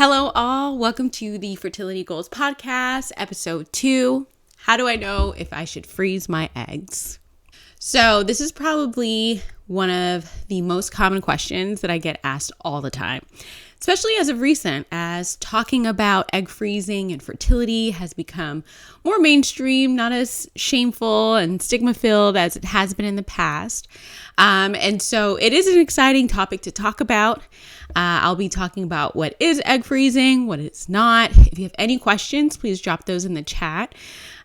Hello all, welcome to the Fertility Goals podcast, episode 2. How do I know if I should freeze my eggs? So this is probably one of the most common questions that I get asked all the time, especially as of recent, as talking about egg freezing and fertility has become more mainstream, not as shameful and stigma-filled as it has been in the past. And so it is an exciting topic to talk about. I'll be talking about what is egg freezing, what it's not. If you have any questions, please drop those in the chat.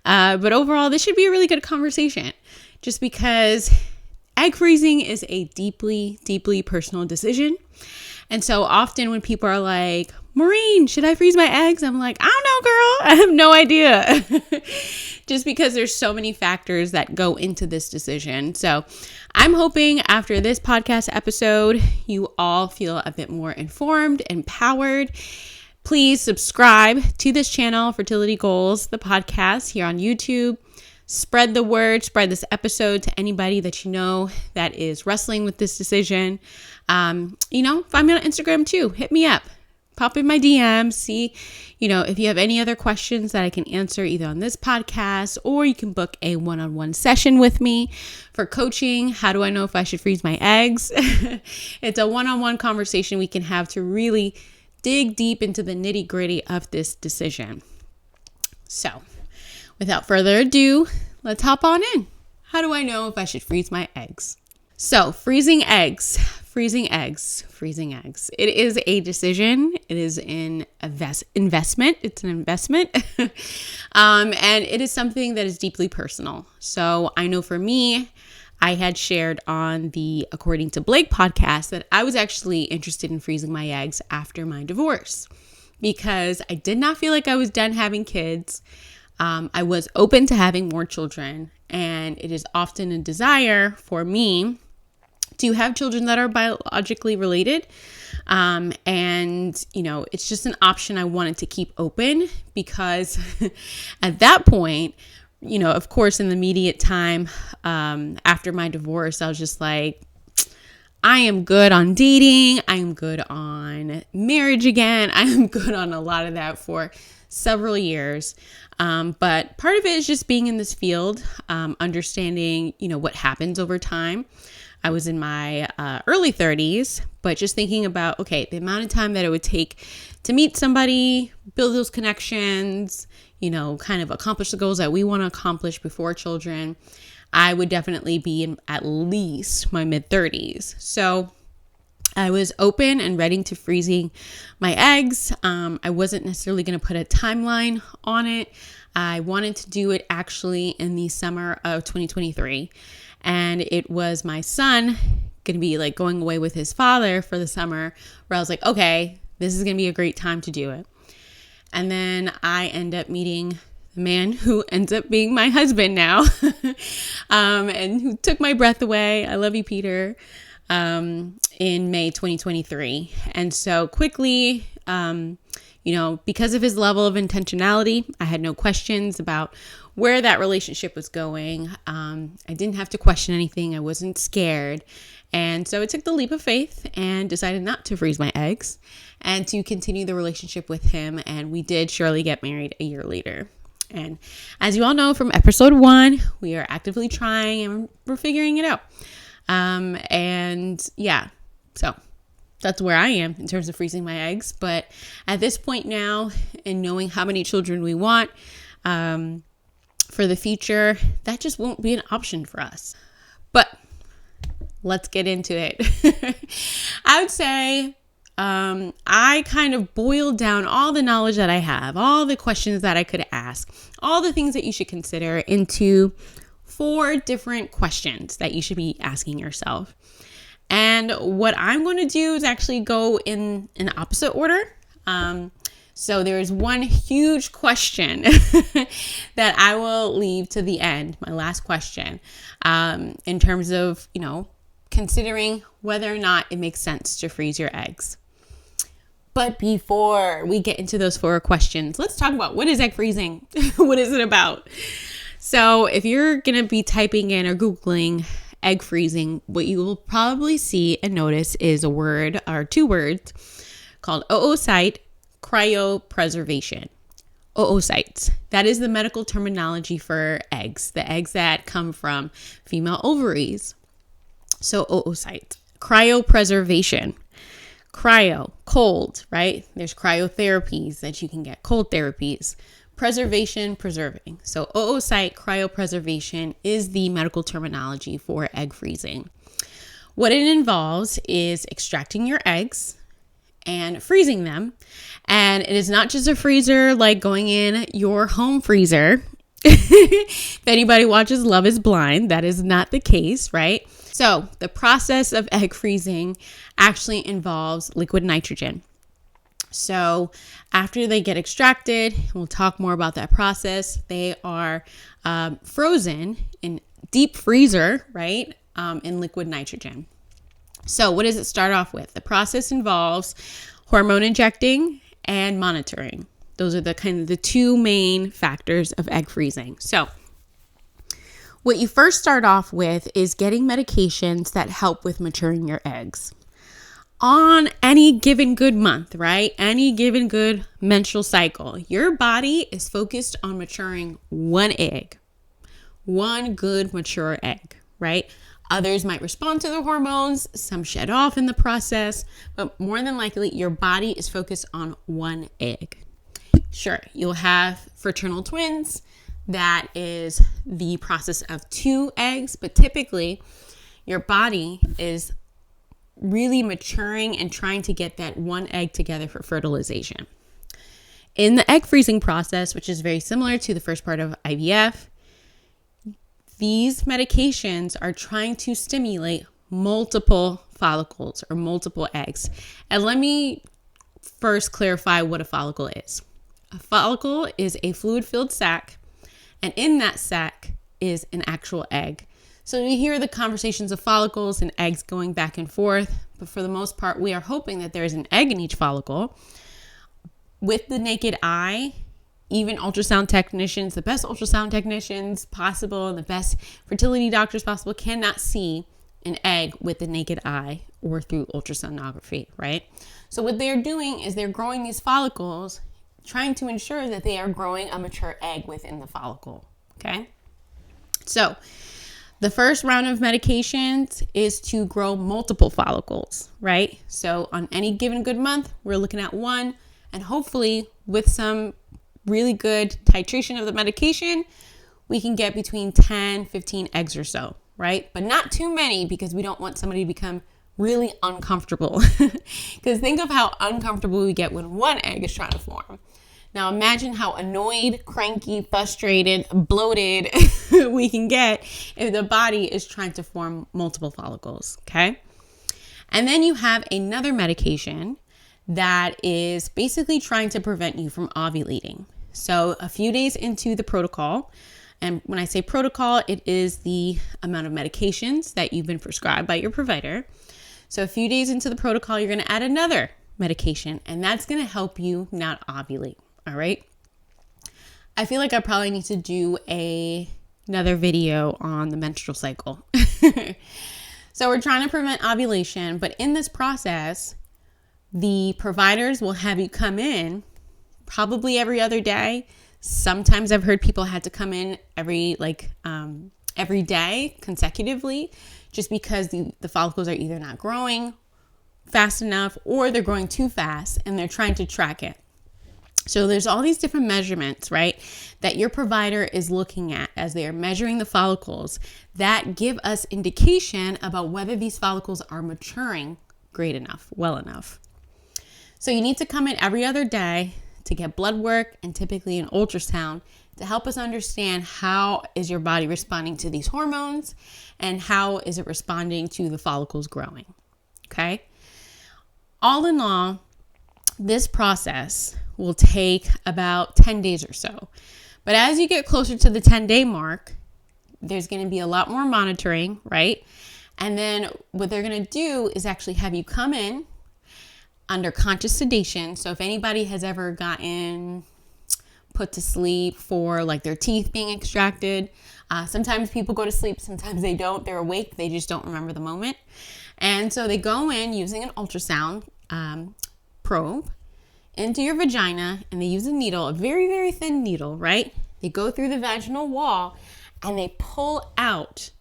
But overall, this should be a really good conversation just because egg freezing is a deeply, deeply personal decision. And so often when people are like, Maureen, should I freeze my eggs? I'm like, I don't know, girl. I have no idea. Just because there's so many factors that go into this decision. So I'm hoping after this podcast episode, you all feel a bit more informed, empowered. Please subscribe to this channel, Fertility Goals, the podcast here on YouTube. Spread the word, spread this episode to anybody that you know that is wrestling with this decision. Find me on Instagram too. Hit me up. Pop in my DMs. See, if you have any other questions that I can answer either on this podcast, or you can book a one-on-one session with me for coaching. How do I know if I should freeze my eggs? It's a one-on-one conversation we can have to really dig deep into the nitty-gritty of this decision. So without further ado, let's hop on in. How do I know if I should freeze my eggs? So freezing eggs. It is a decision. It is an investment. It's an investment. And it is something that is deeply personal. So I know for me, I had shared on the According to Blake podcast that I was actually interested in freezing my eggs after my divorce because I did not feel like I was done having kids. I was open to having more children, and it is often a desire for me to have children that are biologically related. It's just an option I wanted to keep open because at that point, of course, in the immediate time after my divorce, I was just like, I am good on dating. I am good on marriage again. I am good on a lot of that for several years. But part of it is just being in this field, understanding, what happens over time. I was in my early 30s, but just thinking about, the amount of time that it would take to meet somebody, build those connections, kind of accomplish the goals that we want to accomplish before children, I would definitely be in at least my mid 30s. So I was open and ready to freezing my eggs. I wasn't necessarily going to put a timeline on it. I wanted to do it actually in the summer of 2023. And it was my son going to be like going away with his father for the summer, where I was like, okay, this is going to be a great time to do it. And then I end up meeting the man who ends up being my husband now, and who took my breath away. I love you, Peter. In May 2023. And so quickly, because of his level of intentionality, I had no questions about where that relationship was going. I didn't have to question anything. I wasn't scared. And so I took the leap of faith and decided not to freeze my eggs and to continue the relationship with him. And we did surely get married a year later. And as you all know from episode 1, we are actively trying and we're figuring it out. So that's where I am in terms of freezing my eggs. But at this point now, and knowing how many children we want, for the future, that just won't be an option for us. But let's get into it. I would say, I kind of boiled down all the knowledge that I have, all the questions that I could ask, all the things that you should consider into 4 different questions that you should be asking yourself. And what I'm going to do is actually go in an opposite order. So there's one huge question that I will leave to the end, my last question, in terms of, considering whether or not it makes sense to freeze your eggs. But before we get into those 4 questions, let's talk about what is egg freezing? What is it about? So if you're going to be typing in or Googling egg freezing, what you will probably see and notice is a word or 2 words called oocyte cryopreservation. Oocytes. That is the medical terminology for eggs, the eggs that come from female ovaries. So oocytes. Cryopreservation. Cryo, cold, right? There's cryotherapies that you can get, cold therapies. Preservation, preserving. So oocyte cryopreservation is the medical terminology for egg freezing. What it involves is extracting your eggs and freezing them. And it is not just a freezer like going in your home freezer. If anybody watches Love is Blind, that is not the case, right? So the process of egg freezing actually involves liquid nitrogen. So after they get extracted, we'll talk more about that process. They are frozen in deep freezer, right? In liquid nitrogen. So what does it start off with? The process involves hormone injecting and monitoring. Those are the two main factors of egg freezing. So what you first start off with is getting medications that help with maturing your eggs. On any given good month, right? Any given good menstrual cycle, your body is focused on maturing one egg, one good mature egg, right? Others might respond to the hormones, some shed off in the process, but more than likely your body is focused on one egg. Sure, you'll have fraternal twins. That is the process of 2 eggs, but typically your body is really maturing and trying to get that one egg together for fertilization. In the egg freezing process, which is very similar to the first part of IVF, these medications are trying to stimulate multiple follicles or multiple eggs. And let me first clarify what a follicle is. A follicle is a fluid-filled sac, and in that sac is an actual egg. So we hear the conversations of follicles and eggs going back and forth, but for the most part, we are hoping that there is an egg in each follicle. With the naked eye, even ultrasound technicians, the best ultrasound technicians possible, and the best fertility doctors possible cannot see an egg with the naked eye or through ultrasonography, right? So what they're doing is they're growing these follicles, trying to ensure that they are growing a mature egg within the follicle, okay? So the first round of medications is to grow multiple follicles, right? So on any given good month, we're looking at 1, and hopefully with some really good titration of the medication, we can get between 10, 15 eggs or so, right? But not too many, because we don't want somebody to become really uncomfortable. Because think of how uncomfortable we get when 1 egg is trying to form. Now imagine how annoyed, cranky, frustrated, bloated we can get if the body is trying to form multiple follicles, okay? And then you have another medication that is basically trying to prevent you from ovulating. So a few days into the protocol, and when I say protocol, it is the amount of medications that you've been prescribed by your provider. So a few days into the protocol, you're going to add another medication, and that's going to help you not ovulate. All right. I feel like I probably need to do another video on the menstrual cycle. So we're trying to prevent ovulation, but in this process, the providers will have you come in probably every other day. Sometimes I've heard people had to come in every day consecutively, just because the follicles are either not growing fast enough or they're growing too fast and they're trying to track it. So there's all these different measurements, right, that your provider is looking at as they are measuring the follicles that give us indication about whether these follicles are maturing great enough, well enough. So you need to come in every other day to get blood work and typically an ultrasound to help us understand how is your body responding to these hormones and how is it responding to the follicles growing, okay? All in all, this process will take about 10 days or so. But as you get closer to the 10-day mark, there's going to be a lot more monitoring, right? And then what they're going to do is actually have you come in under conscious sedation. So if anybody has ever gotten put to sleep for like their teeth being extracted, sometimes people go to sleep, sometimes they don't. They're awake, they just don't remember the moment. And so they go in using an ultrasound probe into your vagina, and they use a needle, a very, very thin needle, right? They go through the vaginal wall and they pull out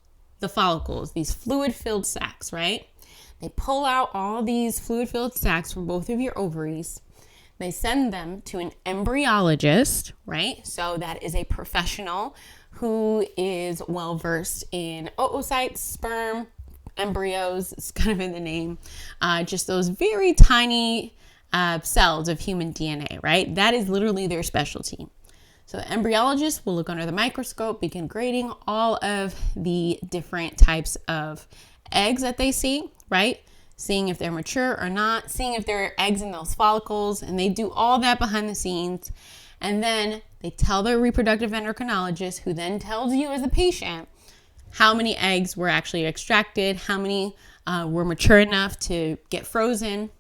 the follicles, these fluid-filled sacs, right? They pull out all these fluid-filled sacs from both of your ovaries. They send them to an embryologist, right? So that is a professional who is well-versed in oocytes, sperm, embryos. It's kind of in the name. Just those very tiny cells of human DNA, right? That is literally their specialty. So the embryologist will look under the microscope, begin grading all of the different types of eggs that they see, right? Seeing if they're mature or not, seeing if there are eggs in those follicles, and they do all that behind the scenes. And then they tell their reproductive endocrinologist, who then tells you as a patient how many eggs were actually extracted, how many were mature enough to get frozen,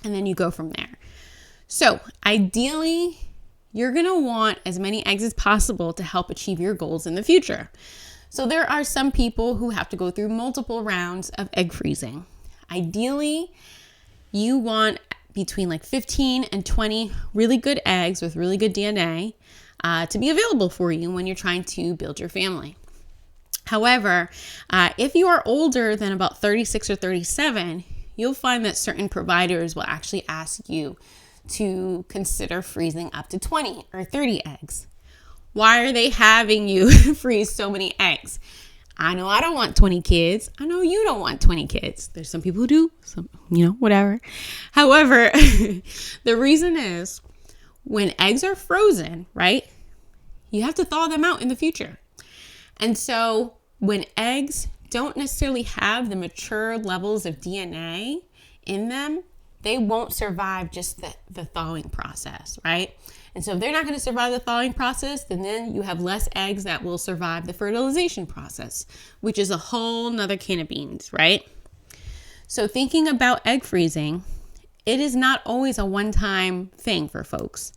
and then you go from there. So ideally, you're going to want as many eggs as possible to help achieve your goals in the future. So there are some people who have to go through multiple rounds of egg freezing. Ideally, you want between like 15 and 20 really good eggs with really good DNA to be available for you when you're trying to build your family. However, if you are older than about 36 or 37, you'll find that certain providers will actually ask you to consider freezing up to 20 or 30 eggs. Why are they having you freeze so many eggs? I know I don't want 20 kids. I know you don't want 20 kids. There's some people who do, some, whatever. However, the reason is when eggs are frozen, right, you have to thaw them out in the future. And so when eggs don't necessarily have the mature levels of DNA in them, they won't survive just the thawing process, right? And so if they're not going to survive the thawing process, then you have less eggs that will survive the fertilization process, which is a whole nother can of beans, right? So thinking about egg freezing, it is not always a one-time thing for folks.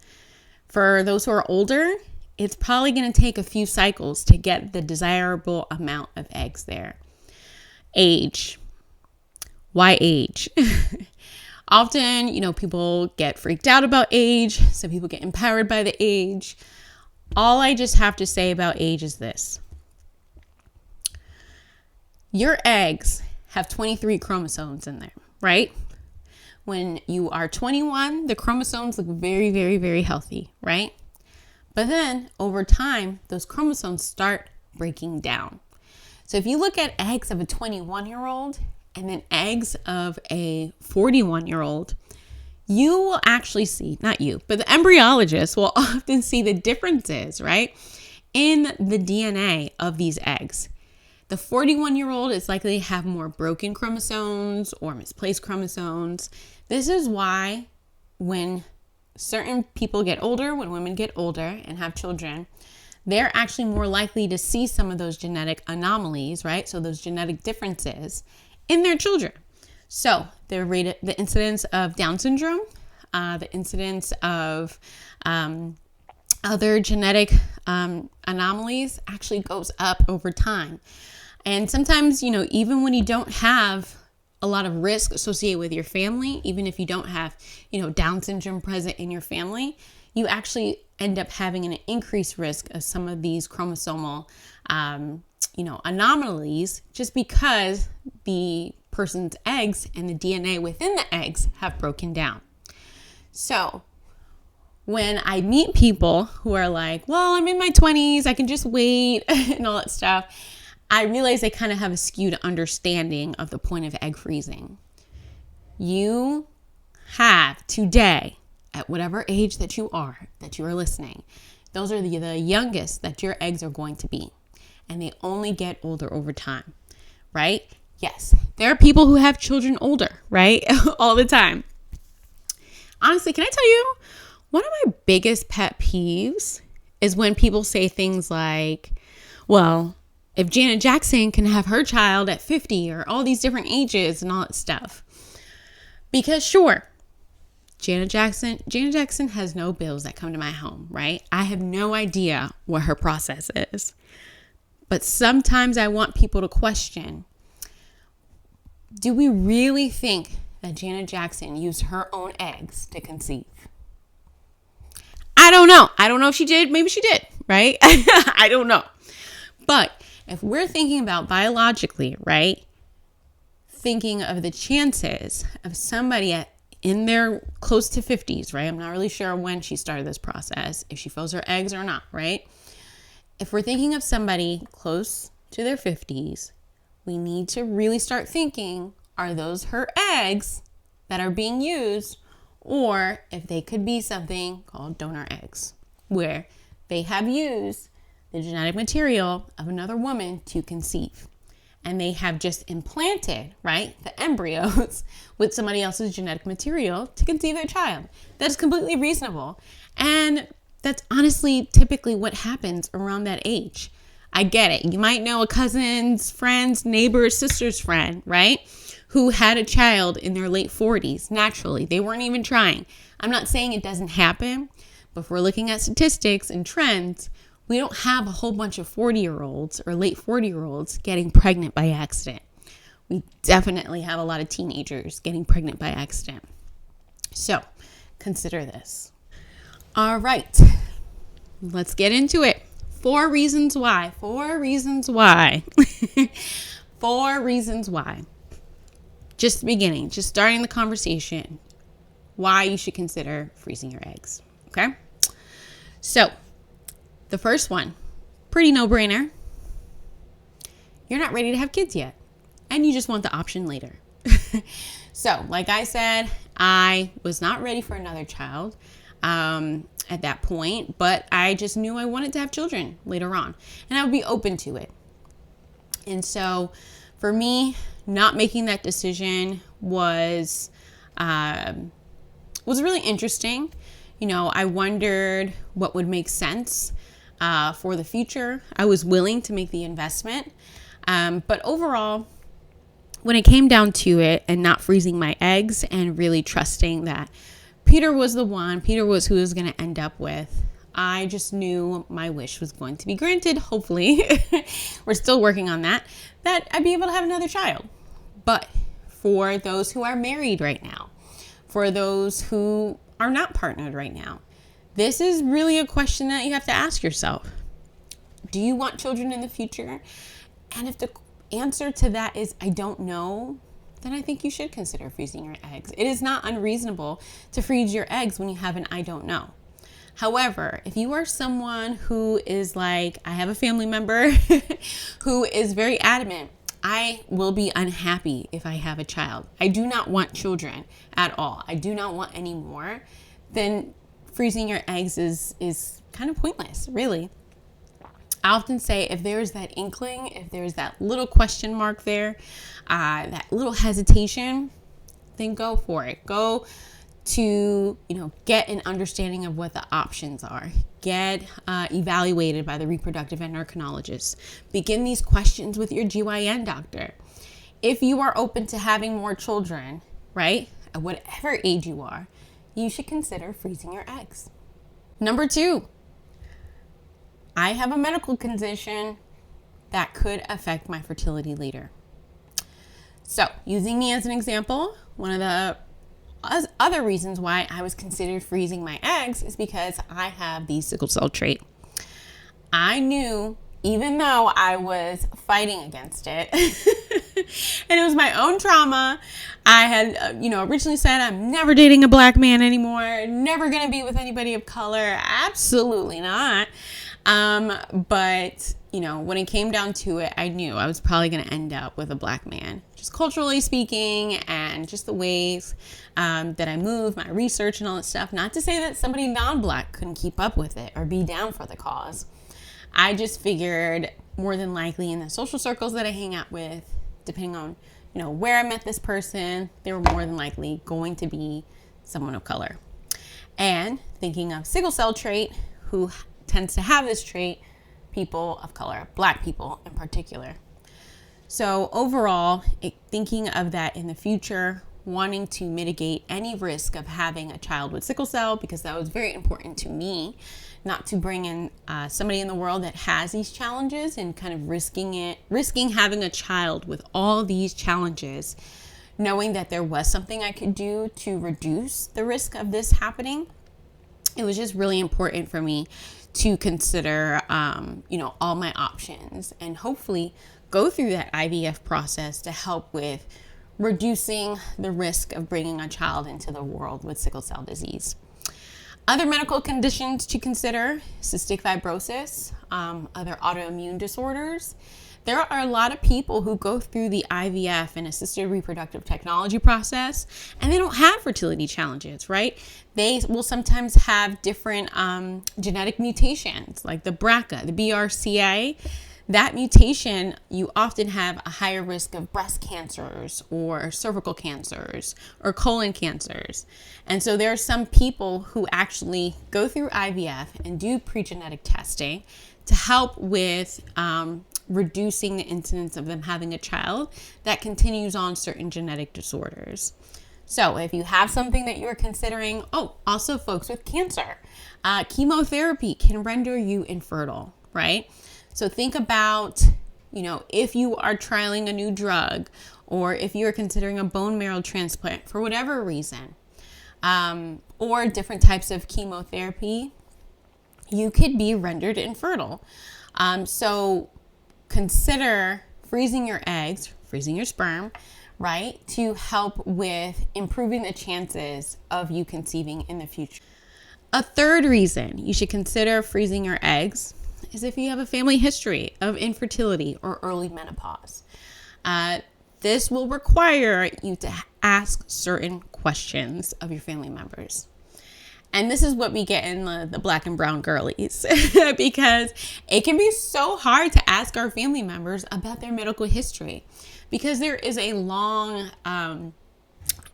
For those who are older, it's probably going to take a few cycles to get the desirable amount of eggs there. Age. Why age? Often, people get freaked out about age. Some people get empowered by the age. All I just have to say about age is this. Your eggs have 23 chromosomes in there, right? When you are 21, the chromosomes look very, very, very healthy, right? But then over time, those chromosomes start breaking down. So if you look at eggs of a 21-year-old and then eggs of a 41-year-old, you will actually see, not you, but the embryologist will often see the differences, right, in the DNA of these eggs. The 41-year-old is likely to have more broken chromosomes or misplaced chromosomes. This is why when certain people get older, when women get older and have children, they're actually more likely to see some of those genetic anomalies, right? So those genetic differences in their children. So the incidence of Down syndrome, the incidence of other genetic anomalies actually goes up over time. And sometimes, even when you don't have a lot of risk associated with your family, even if you don't have, Down syndrome present in your family, you actually end up having an increased risk of some of these chromosomal, anomalies, just because the person's eggs and the DNA within the eggs have broken down. So when I meet people who are like, well, I'm in my 20s, I can just wait and all that stuff, I realize they kind of have a skewed understanding of the point of egg freezing. You have today, at whatever age that you are listening, those are the youngest that your eggs are going to be. And they only get older over time, right? Yes, there are people who have children older, right? All the time. Honestly, can I tell you, one of my biggest pet peeves is when people say things like, well, if Janet Jackson can have her child at 50 or all these different ages and all that stuff. Because sure, Janet Jackson has no bills that come to my home, right? I have no idea what her process is. But sometimes I want people to question, do we really think that Janet Jackson used her own eggs to conceive? I don't know. I don't know if she did. Maybe she did, right? I don't know. But if we're thinking about biologically, right, thinking of the chances of somebody in their close to 50s, right? I'm not really sure when she started this process, if she froze her eggs or not, right? If we're thinking of somebody close to their 50s, we need to really start thinking, are those her eggs that are being used, or if they could be something called donor eggs, where they have used the genetic material of another woman to conceive. And they have just implanted, right, the embryos with somebody else's genetic material to conceive their child. That is completely reasonable. And that's honestly typically what happens around that age. I get it. You might know a cousin's friend's neighbor's sister's friend, right, who had a child in their late 40s naturally. They weren't even trying. I'm not saying it doesn't happen, but if we're looking at statistics and trends, we don't have a whole bunch of 40-year-olds or late 40-year-olds getting pregnant by accident. We definitely have a lot of teenagers getting pregnant by accident. So consider this. All right, let's get into it. 4 reasons why. 4 reasons why. 4 reasons why. Just the beginning, just starting the conversation, why you should consider freezing your eggs. Okay? So, the first one, pretty no-brainer. You're not ready to have kids yet, and you just want the option later. So, like I said, I was not ready for another child at that point, but I just knew I wanted to have children later on, and I would be open to it. And for me, not making that decision was really interesting. You know, I wondered what would make sense for the future. I was willing to make the investment. But overall, when it came down to it and not freezing my eggs and really trusting that Peter was the one, Peter was who I was going to end up with, I just knew my wish was going to be granted. Hopefully, we're still working on that I'd be able to have another child. But for those who are married right now, for those who are not partnered right now, this is really a question that you have to ask yourself. Do you want children in the future? And if the answer to that is, I don't know, then I think you should consider freezing your eggs. It is not unreasonable to freeze your eggs when you have an I don't know. However, if you are someone who is like, I have a family member who is very adamant, I will be unhappy if I have a child. I do not want children at all. I do not want any more. Then freezing your eggs is kind of pointless, really. I often say if there's that inkling, if there's that little question mark there, that little hesitation, then go for it. Go to, get an understanding of what the options are. Get evaluated by the reproductive endocrinologist. Begin these questions with your GYN doctor. If you are open to having more children, right, at whatever age you are, you should consider freezing your eggs. Number 2, I have a medical condition that could affect my fertility later. So, using me as an example, one of the other reasons why I was considered freezing my eggs is because I have the sickle cell trait. I knew, even though I was fighting against it, and it was my own trauma, I had, originally said I'm never dating a black man anymore, never going to be with anybody of color, absolutely not. But when it came down to it, I knew I was probably going to end up with a black man, just culturally speaking, and just the ways that I move, my research and all that stuff. Not to say that somebody non-black couldn't keep up with it or be down for the cause. I just figured more than likely in the social circles that I hang out with, depending on, where I met this person, they were more than likely going to be someone of color. And thinking of sickle cell trait, who tends to have this trait, people of color, black people in particular. So overall, thinking of that in the future, wanting to mitigate any risk of having a child with sickle cell, because that was very important to me, not to bring in somebody in the world that has these challenges and kind of risking having a child with all these challenges, knowing that there was something I could do to reduce the risk of this happening it was just really important for me to consider, all my options and hopefully go through that IVF process to help with reducing the risk of bringing a child into the world with sickle cell disease. Other medical conditions to consider: cystic fibrosis, other autoimmune disorders. There are a lot of people who go through the IVF and assisted reproductive technology process and they don't have fertility challenges, right? They will sometimes have different genetic mutations like the BRCA, the BRCA. That mutation, you often have a higher risk of breast cancers or cervical cancers or colon cancers. And so there are some people who actually go through IVF and do pre-genetic testing to help with reducing the incidence of them having a child that continues on certain genetic disorders. So if you have something that you're considering, also folks with cancer, chemotherapy can render you infertile, right? So think about, if you are trialing a new drug or if you're considering a bone marrow transplant for whatever reason, or different types of chemotherapy, you could be rendered infertile. So consider freezing your eggs, freezing your sperm, right, to help with improving the chances of you conceiving in the future. A third reason you should consider freezing your eggs is if you have a family history of infertility or early menopause. This will require you to ask certain questions of your family members. And this is what we get in the black and brown girlies because it can be so hard to ask our family members about their medical history because there is a long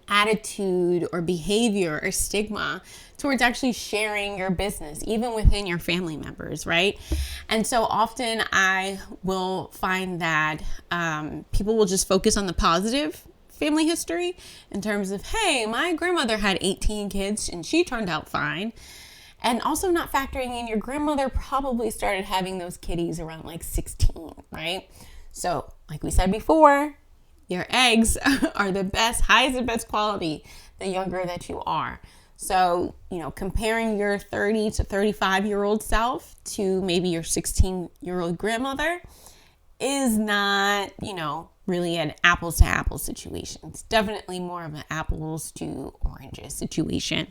attitude or behavior or stigma towards actually sharing your business, even within your family members, right? And so often I will find that people will just focus on the positive family history in terms of, hey, my grandmother had 18 kids and she turned out fine. And also not factoring in your grandmother probably started having those kiddies around like 16, right? So like we said before, your eggs are the best, highest and best quality the younger that you are. So, comparing your 30 to 35-year-old self to maybe your 16-year-old grandmother is not, really an apples to apples situation. It's definitely more of an apples to oranges situation.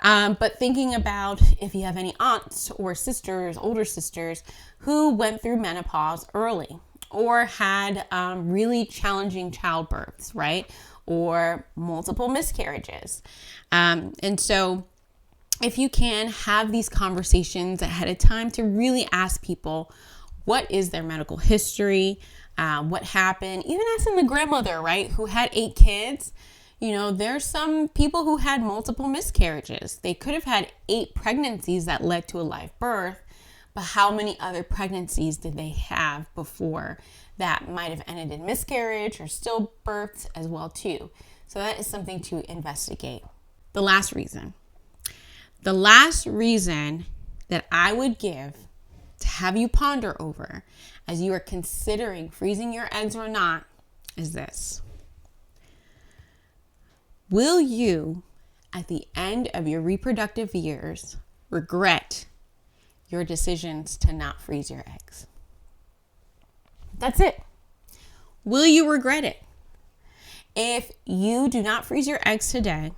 But thinking about if you have any aunts or sisters, older sisters who went through menopause early or had really challenging childbirths, right? Or multiple miscarriages. And so if you can have these conversations ahead of time to really ask people what is their medical history, what happened, even asking the grandmother, right, who had 8 kids. There's some people who had multiple miscarriages. They could have had 8 pregnancies that led to a live birth, but how many other pregnancies did they have before that might have ended in miscarriage or stillbirths as well too? So that is something to investigate. The last reason that I would give to have you ponder over as you are considering freezing your eggs or not is this. Will you, at the end of your reproductive years, regret your decisions to not freeze your eggs? That's it. Will you regret it? If you do not freeze your eggs today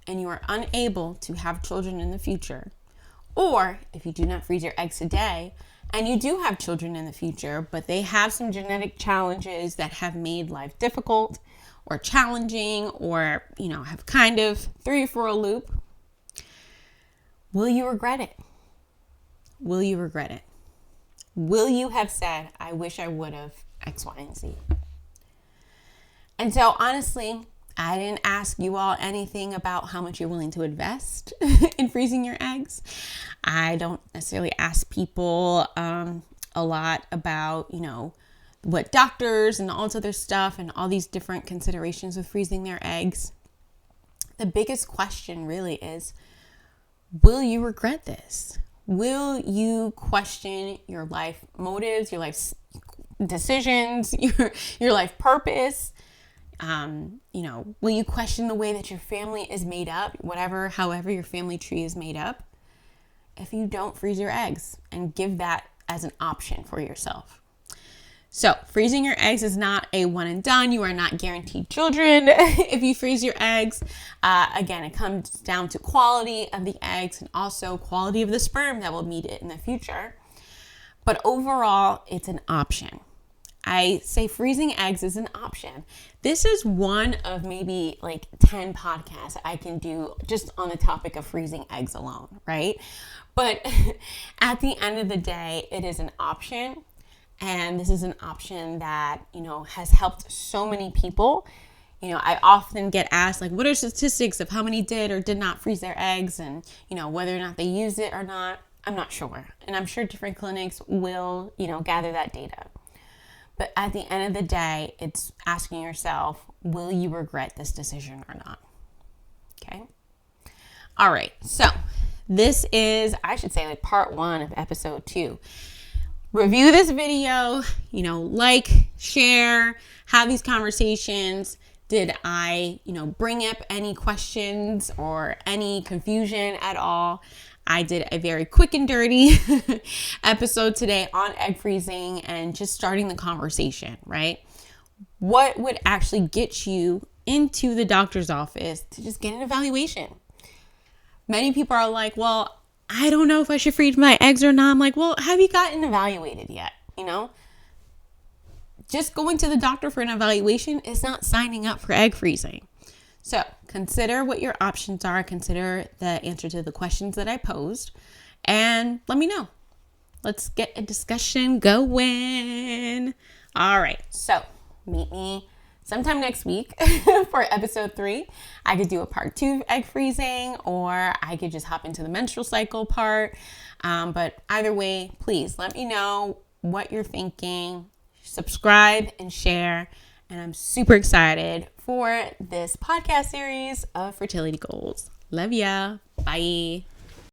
and you are unable to have children in the future, or if you do not freeze your eggs today and you do have children in the future, but they have some genetic challenges that have made life difficult or challenging or, have kind of threw you for a loop, will you regret it? Will you regret it? Will you have said, I wish I would have X, Y, and Z? And so honestly, I didn't ask you all anything about how much you're willing to invest in freezing your eggs. I don't necessarily ask people a lot about, what doctors and all this other stuff and all these different considerations with freezing their eggs. The biggest question really is, will you regret this? Will you question your life motives, your life decisions, your life purpose? Will you question the way that your family is made up, however your family tree is made up? if you don't freeze your eggs and give that as an option for yourself. So freezing your eggs is not a one and done. You are not guaranteed children if you freeze your eggs. Again, it comes down to quality of the eggs and also quality of the sperm that will meet it in the future. But overall, it's an option. I say freezing eggs is an option. This is one of maybe like 10 podcasts I can do just on the topic of freezing eggs alone, right? But at the end of the day, it is an option. And this is an option that, has helped so many people. I often get asked, like, what are statistics of how many did or did not freeze their eggs and, whether or not they used it or not. I'm not sure. And I'm sure different clinics will, gather that data. But at the end of the day, it's asking yourself, will you regret this decision or not? Okay. All right. So this is, I should say, like part 1 of episode 2. Review this video, like, share, have these conversations. Did I, bring up any questions or any confusion at all? I did a very quick and dirty episode today on egg freezing and just starting the conversation, right? What would actually get you into the doctor's office to just get an evaluation? Many people are like, well, I don't know if I should freeze my eggs or not. I'm like, well, have you gotten evaluated yet? Just going to the doctor for an evaluation is not signing up for egg freezing. So consider what your options are. Consider the answer to the questions that I posed and let me know. Let's get a discussion going. All right. So meet me sometime next week for episode 3. I could do a part 2 of egg freezing, or I could just hop into the menstrual cycle part. But either way, please let me know what you're thinking. Subscribe and share. And I'm super excited for this podcast series of Fertility Goals. Love ya. Bye.